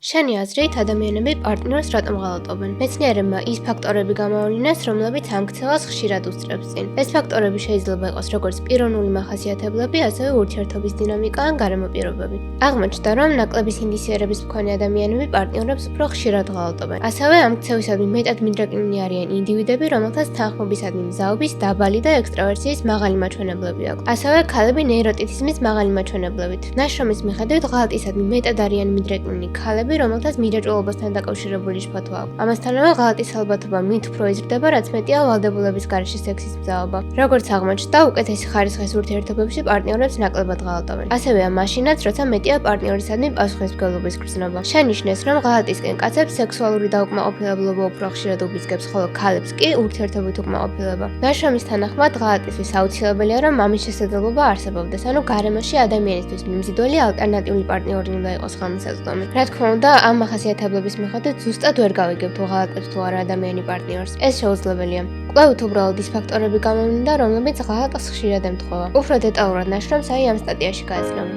შენი აზრით, ადამიანები პარტნიორს რატომ ღალატობენ? მეცნიერებმა ის ფაქტორები გამოავლინეს, რომლებიც ამ ქცევას ხშირად უსწრებს წინ. ეს ფაქტორები შეიძლება იყოს როგორც პიროვნული მახასიათებლები, ასევე ურთიერთობის დინამიკა ან გარემო პირობები. აღმოჩნდა, რომ ნაკლები სინდისიერების მქონე ადამიანები პარტნიორებს უფრო ხშირად ღალატობენ. ასევე ამ ქცევისადმი მეტად მიდრეკილნი არიან ინდივიდები, რომელთაც თანხმობისადმი მზაობის, დაბალი და ექსტროვერსიის მაღალი მაჩვენებლები აქვთ. ასევე ქალები ნეიროტიციზმის მაღალი მაჩვენებლებით. ნაშრომის მიხედვით ღალატისადმი მეტად არიან მიდრეკილნი ქალები, რომელთაც მიჯაჭვულობასთან დაკავშირებული შფოთვა აქვს. ამასთანავე ღალატის ალბათობა მით უფრო იზრდება, რაც მეტია ვალდებულების გარეშე სექსის მზაობა. როგორც აღმოჩნდა, უკეთესი ხარისხის ურთიერთობებში პარტნიორებს ნაკლებად ღალატობენ. ასევეა მაშინაც, როცა მეტია პარტნიორისადმი პასუხისმგებლობის გრძნობა. შენიშნეს, რომ ღალატისკენ კაცებს სექსუალური დაუკმაყოფილებლობა უფრო ხშირად უბიძგებს, ხოლო ქალებს კი ურთიერთობით უკმაყოფილება. ნაშრომის თანახმად, ღალატისთვის აუცილებელია, რომ ამის შესაძლებლობა არსებობდეს, ანუ გარემოში ადამიანისთვის მიმზიდველი ალტერნატიული პარტნიორი უნდა იყოს ხელმისაწვდომი. რა თქმა უნდა, ამ მახასიათებლების მიხედვით ზუსტად ვერ გავიგებთ თუ ღალატებს თუ არა ადამიანი პარტნიორს. ეს შეუძლებელია. კვლევით უბრალოდ ის ფაქტორები გამოვლინდა, რომლებიც ღალატს ხშირად ემთხვევა. უფრო დეტალურად ნაშრომს ამ სტატიაში გაეცნობა.